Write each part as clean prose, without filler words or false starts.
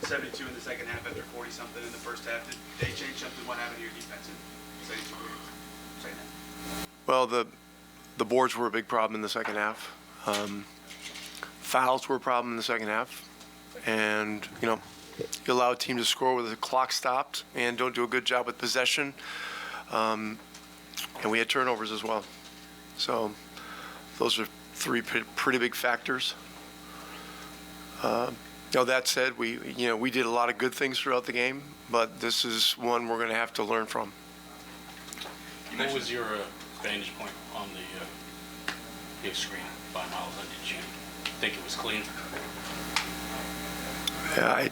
72 in the second half after 40-something in the first half. Did they change something? What happened to your defense in 72 second half? Well, the boards were a big problem in the second half. Fouls were a problem in the second half. And, you allow a team to score with the clock stopped and don't do a good job with possession. And we had turnovers as well. So those are three pretty big factors. That said, we did a lot of good things throughout the game, but this is one we're going to have to learn from. What was your vantage point on the big screen by Miles? Did you think it was clean? Yeah,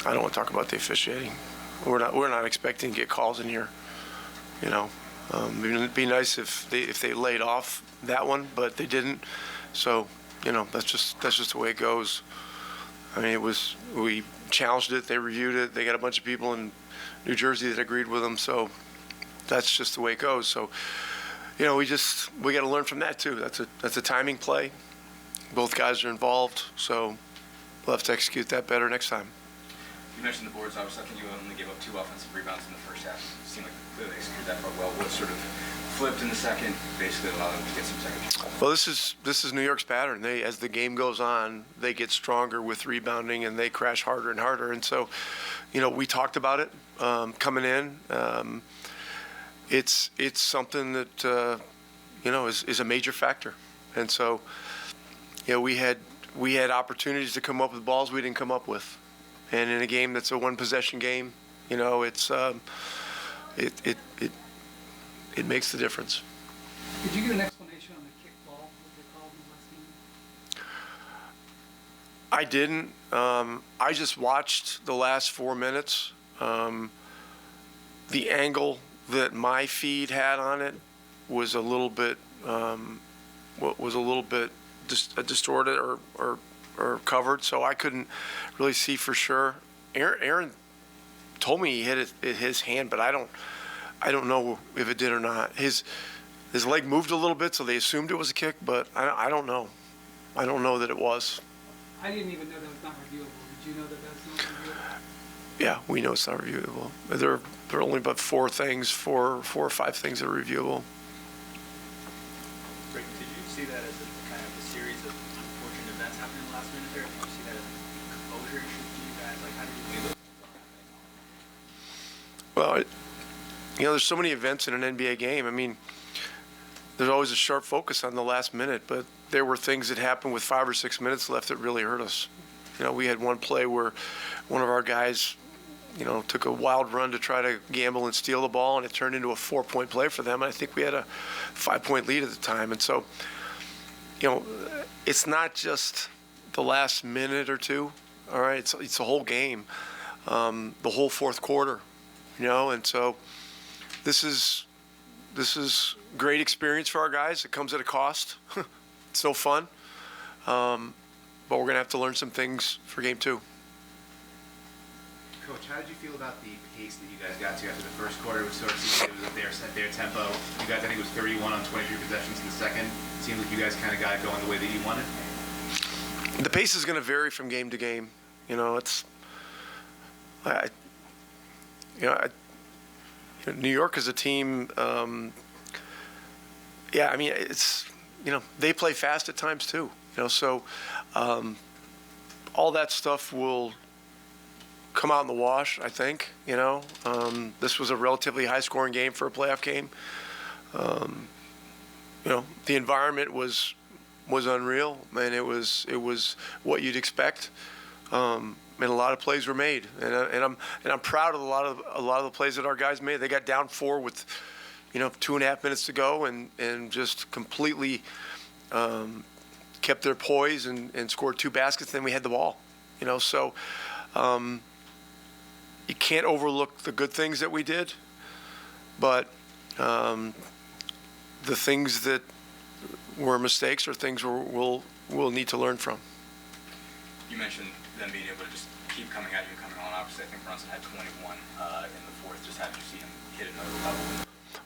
I don't want to talk about the officiating. We're not expecting to get calls in here. It'd be nice if they laid off that one, but they didn't. So that's just the way it goes. I mean, we challenged it, they reviewed it, they got a bunch of people in New Jersey that agreed with them, so that's just the way it goes. So, we got to learn from that too. That's a timing play. Both guys are involved, so we'll have to execute that better next time. You mentioned the boards. Obviously, I think you only gave up 2 offensive rebounds in the first half. It seemed like they clearly executed that well. What sort of flipped in the second, basically allowed them to get some second chances? Well, this is New York's pattern. As the game goes on, they get stronger with rebounding and they crash harder and harder. And so, we talked about it coming in. It's something that is a major factor. And so, we had opportunities to come up with balls we didn't come up with. And in a game that's a one-possession game, it's it makes the difference. Did you get an explanation on the kick ball that they called in the last game? I didn't. I just watched the last 4 minutes. The angle that my feed had on it was a little bit distorted or covered, so I couldn't really see for sure. Aaron told me he hit his hand, but I don't know if it did or not. His leg moved a little bit, so they assumed it was a kick, but I don't know. I don't know that it was. I didn't even know that was not reviewable. Did you know that that's not reviewable? Yeah, we know it's not reviewable. There are only about 4 or 5 things that are reviewable. Rick, did you see that as a kind of a series of unfortunate events happening in the last minute there? Did you see that as a composure issue for you guys? Like, how did you view those things happening? Well, there's so many events in an NBA game. I mean, there's always a sharp focus on the last minute, but there were things that happened with 5 or 6 minutes left that really hurt us. We had one play where one of our guys, took a wild run to try to gamble and steal the ball, and it turned into a 4-point play for them. And I think we had a 5-point lead at the time. And so, it's not just the last minute or two. All right, it's the whole game, the whole fourth quarter. And so this is great experience for our guys. It comes at a cost. It's no fun, but we're gonna have to learn some things for game 2. Coach, how did you feel about the pace that you guys got to after the first quarter? It was sort of seemed it was at their tempo. You guys, I think it was 31 on 23 possessions in the second. It seemed like you guys kind of got it going the way that you wanted. The pace is going to vary from game to game. New York is a team. They play fast at times too. So all that stuff will come out in the wash, I think. This was a relatively high-scoring game for a playoff game. The environment was unreal, and it was what you'd expect. And a lot of plays were made, and I'm proud of a lot of the plays that our guys made. They got down 4 with 2.5 minutes to go, and just completely kept their poise and scored 2 baskets. Then we had the ball, so. You can't overlook the good things that we did, but the things that were mistakes are things we'll need to learn from. You mentioned them being able to just keep coming at you and coming on. Obviously, I think Brunson had 21 in the fourth. Just how did you see him hit another level?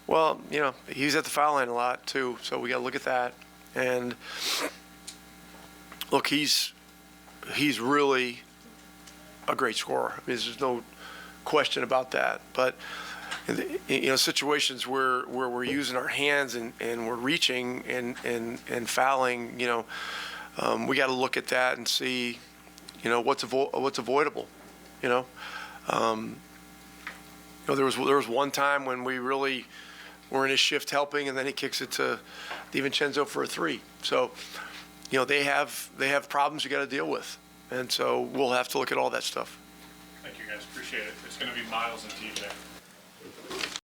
Well, he was at the foul line a lot too, so we got to look at that. And look, he's really a great scorer. I mean, there's no question about that. But situations where we're using our hands and we're reaching and fouling, we got to look at that and see, what's avoidable. There was one time when we really were in his shift helping, and then he kicks it to DiVincenzo for a 3. So, they have problems you got to deal with, and so we'll have to look at all that stuff. Thank you, guys. Appreciate it. It's going to be Miles and TJ.